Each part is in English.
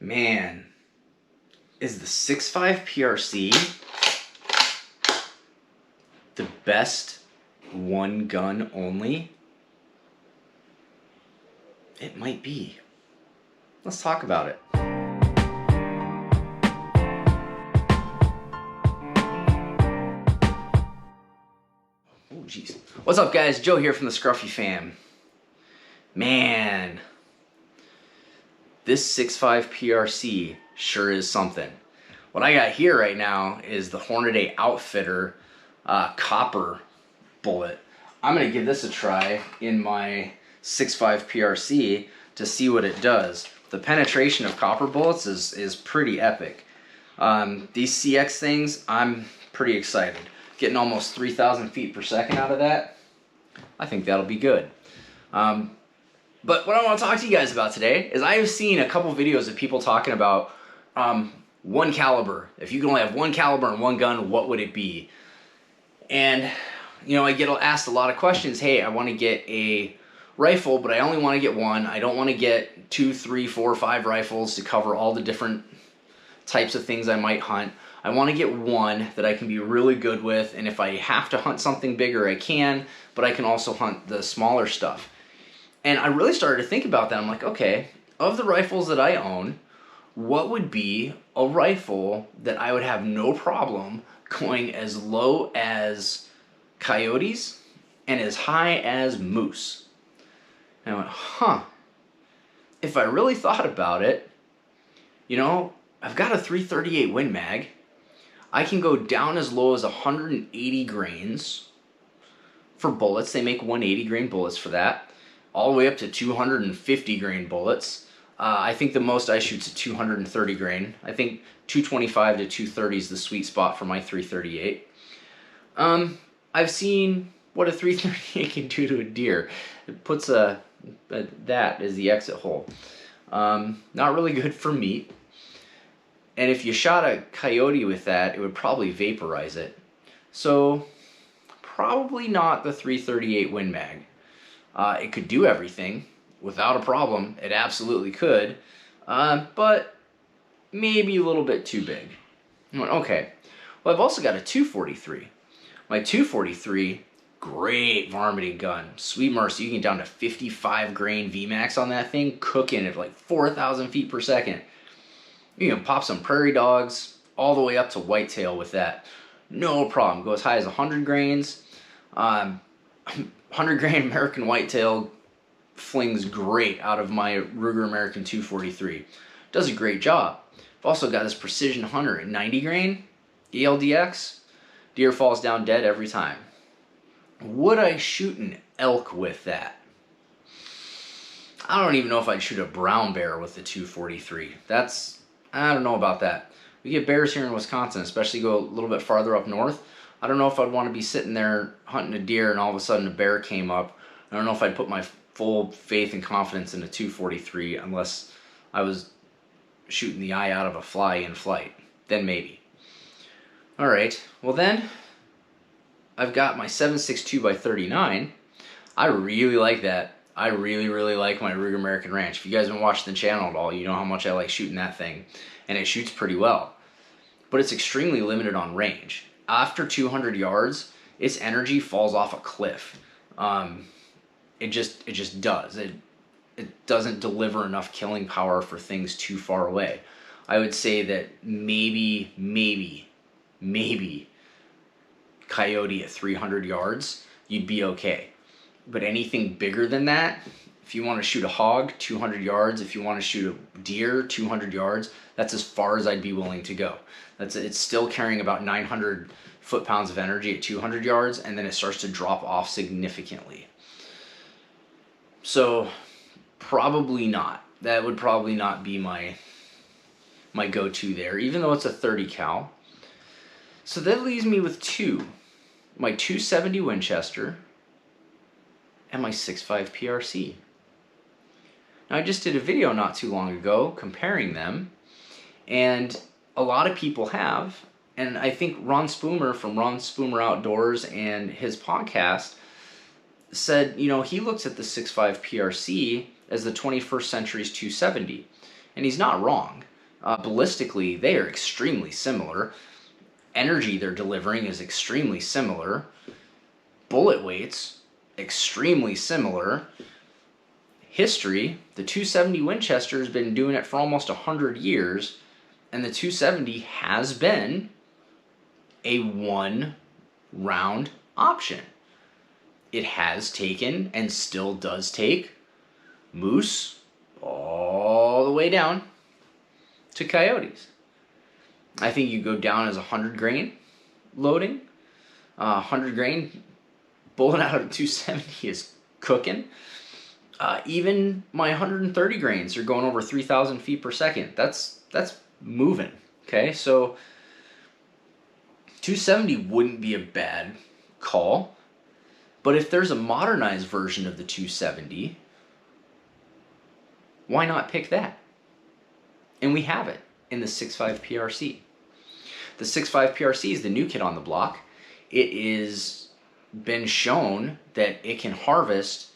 Man, is the 6.5 PRC the best one gun only? It might be. Let's talk about it. Oh, jeez. What's up, guys? Joe here from the Scruffy Fam. Man, this 6.5 PRC sure is something. What I got here right now is the Hornady Outfitter copper bullet. I'm going to give this a try in my 6.5 PRC to see what it does. The penetration of copper bullets is pretty epic. These CX things, I'm pretty excited. Getting almost 3,000 feet per second out of that, I think that'll be good. But what I want to talk to you guys about today is I have seen a couple videos of people talking about one caliber. If you could only have one caliber and one gun, what would it be? And, you know, I get asked a lot of questions. Hey, I want to get a rifle, but I only want to get one. I don't want to get 2, 3, 4, 5 rifles to cover all the different types of things I might hunt. I want to get one that I can be really good with, and if I have to hunt something bigger, I can, but I can also hunt the smaller stuff. And I really started to think about that. I'm like, okay, of the rifles that I own, what would be a rifle that I would have no problem going as low as coyotes and as high as moose? And I went, huh. If I really thought about it, you know, I've got a 338 Win Mag. I can go down as low as 180 grains for bullets. They make 180 grain bullets for that. All the way up to 250 grain bullets. I think the most I shoot's a 230 grain. I think 225 to 230 is the sweet spot for my 338. I've seen what a 338 can do to a deer. It puts that as the exit hole. Not really good for meat. And if you shot a coyote with that, it would probably vaporize it. So probably not the 338 Win Mag. It could do everything without a problem. It absolutely could. But maybe a little bit too big. I went, okay. Well, I've also got a 243. My 243, great varminting gun. Sweet mercy, you can get down to 55 grain VMAX on that thing, cooking at like 4,000 feet per second. You can pop some prairie dogs all the way up to whitetail with that. No problem. Go as high as 100 grains. 100 grain American whitetail flings great out of my Ruger American 243. Does a great job. I've also got this Precision Hunter at 90 grain ELDX. Deer falls down dead every time. Would I shoot an elk with that? I don't even know if I'd shoot a brown bear with the 243. I don't know about that. We get bears here in Wisconsin, especially go a little bit farther up north. I don't know if I'd want to be sitting there hunting a deer and all of a sudden a bear came up. I don't know if I'd put my full faith and confidence in a 243 unless I was shooting the eye out of a fly in flight. Then maybe. Alright, well then, I've got my 7.62 x 39. I really like that. I really like my Ruger American Ranch. If you guys have been watching the channel at all, you know how much I like shooting that thing. And it shoots pretty well. But it's extremely limited on range. After 200 yards, its energy falls off a cliff. It just does. It doesn't deliver enough killing power for things too far away. I would say that maybe coyote at 300 yards, you'd be okay. But anything bigger than that, if you want to shoot a hog, 200 yards. If you want to shoot a deer, 200 yards. That's as far as I'd be willing to go. It's still carrying about 900 foot-pounds of energy at 200 yards, and then it starts to drop off significantly. So probably not. That would probably not be my go-to there, even though it's a 30 cal. So that leaves me with two. My 270 Winchester and my 6.5 PRC. Now, I just did a video not too long ago comparing them, and a lot of people have, and I think Ron Spoomer from Ron Spoomer Outdoors and his podcast said, you know, he looks at the 6.5 PRC as the 21st century's 270, and he's not wrong. Ballistically, they are extremely similar. Energy they're delivering is extremely similar. Bullet weights, extremely similar. History, the 270 Winchester has been doing it for almost 100 years, and the 270 has been a one round option. It has taken and still does take moose all the way down to coyotes. I think you go down as 100 grain loading. 100 grain bullet out of 270 is cooking. Even my 130 grains are going over 3,000 feet per second. That's moving. Okay, so 270 wouldn't be a bad call. But if there's a modernized version of the 270, why not pick that? And we have it in the 6.5 PRC. The 6.5 PRC is the new kid on the block. It is been shown that it can harvest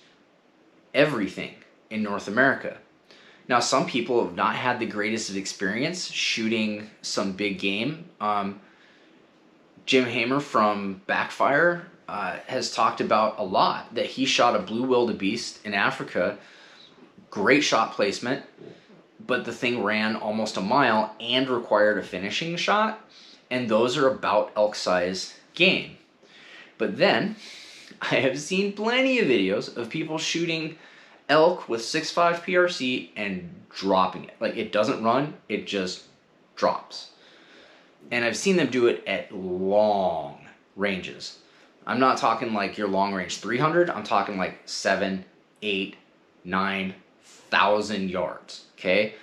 everything in North America. Now, some people have not had the greatest of experience shooting some big game. Jim Hamer from Backfire has talked about a lot that he shot a blue wildebeest in Africa. Great shot placement, but the thing ran almost a mile and required a finishing shot, and those are about elk size game. But then I have seen plenty of videos of people shooting elk with 6.5 PRC and dropping it. Like, it doesn't run, it just drops. And I've seen them do it at long ranges. I'm not talking like your long range 300, I'm talking like 7, 8, 9,000 yards, okay?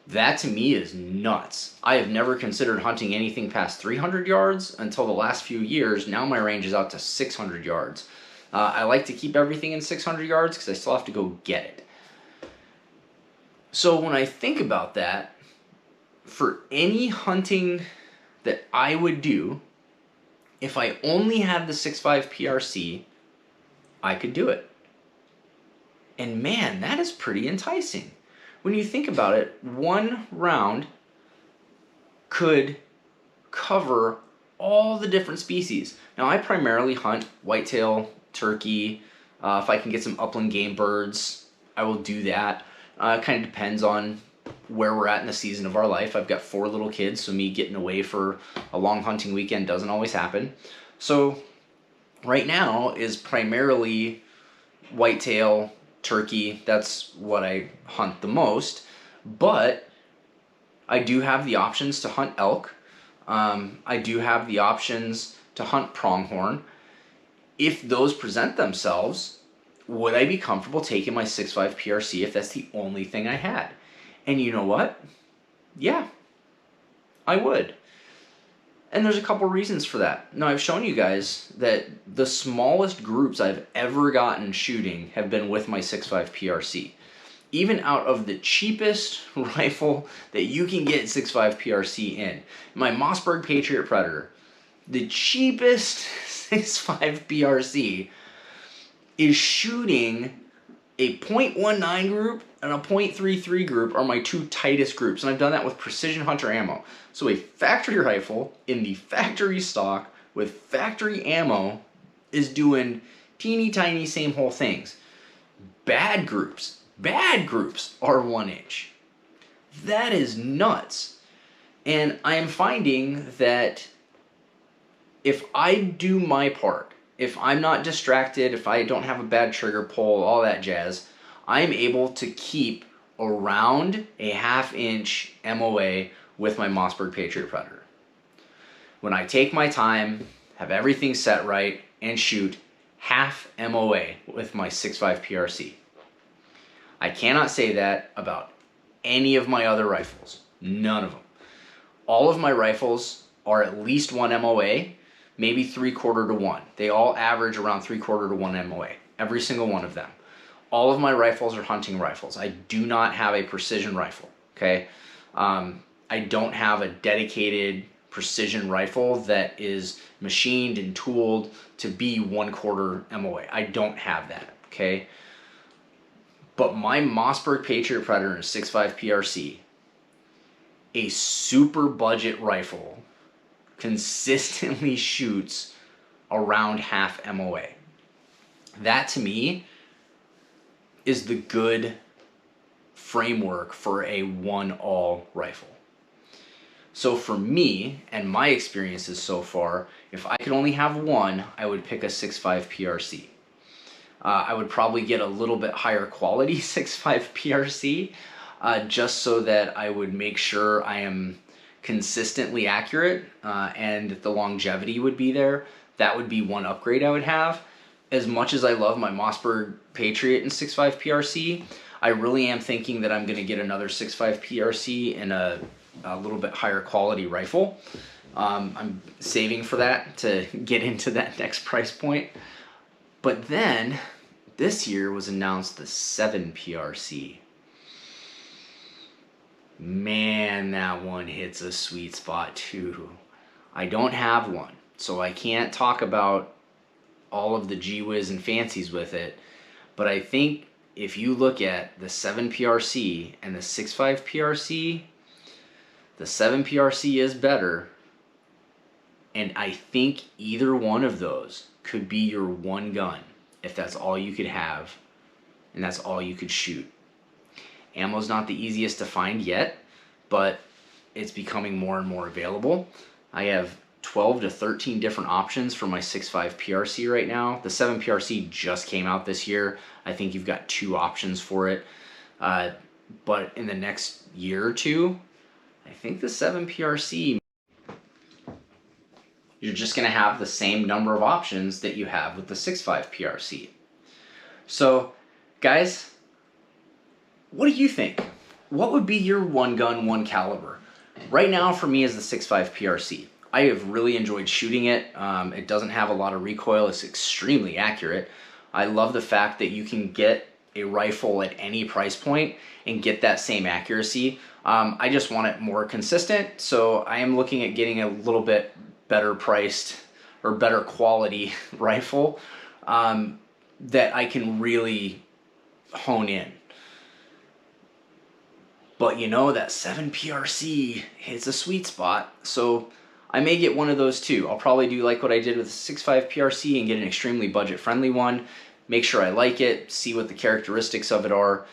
That to me is nuts. I have never considered hunting anything past 300 yards until the last few years. Now my range is out to 600 yards. I like to keep everything in 600 yards because I still have to go get it. So when I think about that, for any hunting that I would do, if I only had the 6.5 PRC, I could do it. And man, that is pretty enticing. When you think about it, one round could cover all the different species. Now, I primarily hunt whitetail, turkey. If I can get some upland game birds, I will do that. It kind of depends on where we're at in the season of our life. I've got 4 little kids, so me getting away for a long hunting weekend doesn't always happen. So right now is primarily whitetail, turkey. That's what I hunt the most, but I do have the options to hunt elk. I do have the options to hunt pronghorn. If those present themselves, would I be comfortable taking my 6.5 PRC if that's the only thing I had? And you know what? Yeah, I would. And there's a couple reasons for that. Now, I've shown you guys that the smallest groups I've ever gotten shooting have been with my 6.5 PRC. Even out of the cheapest rifle that you can get 6.5 PRC in, my Mossberg Patriot Predator, the cheapest 6.5 PRC is shooting a .19 group and a .33 group are my 2 tightest groups, and I've done that with Precision Hunter ammo. So a factory rifle in the factory stock with factory ammo is doing teeny tiny same hole things. Bad groups are 1 inch. That is nuts. And I am finding that if I do my part, if I'm not distracted, if I don't have a bad trigger pull, all that jazz, I'm able to keep around a 1/2 inch MOA with my Mossberg Patriot Predator. When I take my time, have everything set right, and shoot half MOA with my 6.5 PRC. I cannot say that about any of my other rifles. None of them. All of my rifles are at least 1 MOA, maybe 3/4 to 1. They all average around 3/4 to 1 MOA. Every single one of them. All of my rifles are hunting rifles. I do not have a precision rifle, okay? I don't have a dedicated precision rifle that is machined and tooled to be 1/4 MOA. I don't have that, okay? But my Mossberg Patriot Predator and 6.5 PRC a super budget rifle consistently shoots around half MOA. That to me is the good framework for a 1-all rifle. So for me and my experiences so far, if I could only have one, I would pick a 6.5 PRC. I would probably get a little bit higher quality 6.5 PRC, just so that I would make sure I am consistently accurate and the longevity would be there. That would be one upgrade I would have. As much as I love my Mossberg Patriot and 6.5 PRC, I really am thinking that I'm going to get another 6.5 PRC and a little bit higher quality rifle. I'm saving for that to get into that next price point. But then this year was announced the 7 PRC. Man, that one hits a sweet spot too. I don't have one, so I can't talk about all of the gee whiz and fancies with it. But I think if you look at the 7 PRC and the 6.5 PRC, the 7 PRC is better. And I think either one of those could be your one gun if that's all you could have and that's all you could shoot. Ammo's not the easiest to find yet, but it's becoming more and more available. I have 12 to 13 different options for my 6.5 PRC right now. The 7 PRC just came out this year. I think you've got 2 options for it. But in the next year or two, I think the 7 PRC, you're just going to have the same number of options that you have with the 6.5 PRC. So, guys, what do you think? What would be your one gun, one caliber? Right now, for me, is the 6.5 PRC. I have really enjoyed shooting it. It doesn't have a lot of recoil. It's extremely accurate. I love the fact that you can get a rifle at any price point and get that same accuracy. I just want it more consistent, so I am looking at getting a little bit better priced or better quality rifle that I can really hone in. But you know, that 7 PRC hits a sweet spot, so I may get one of those too. I'll probably do like what I did with the 6.5 PRC and get an extremely budget friendly one, make sure I like it, see what the characteristics of it are,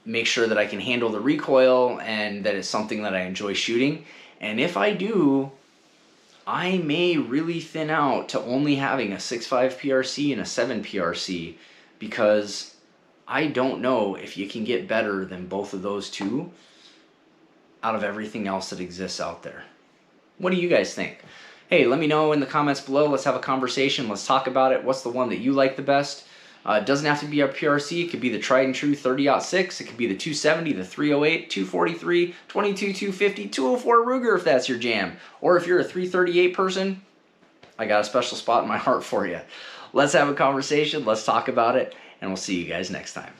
make sure that I can handle the recoil and that it's something that I enjoy shooting. And if I do, I may really thin out to only having a 6.5 PRC and a 7 PRC, because I don't know if you can get better than both of those two out of everything else that exists out there. What do you guys think? Hey, let me know in the comments below. Let's have a conversation. Let's talk about it. What's the one that you like the best? It doesn't have to be a PRC. It could be the tried and true 30-06. It could be the 270, the 308, 243, 22, 250, 204 Ruger if that's your jam. Or if you're a 338 person, I got a special spot in my heart for you. Let's have a conversation. Let's talk about it. And we'll see you guys next time.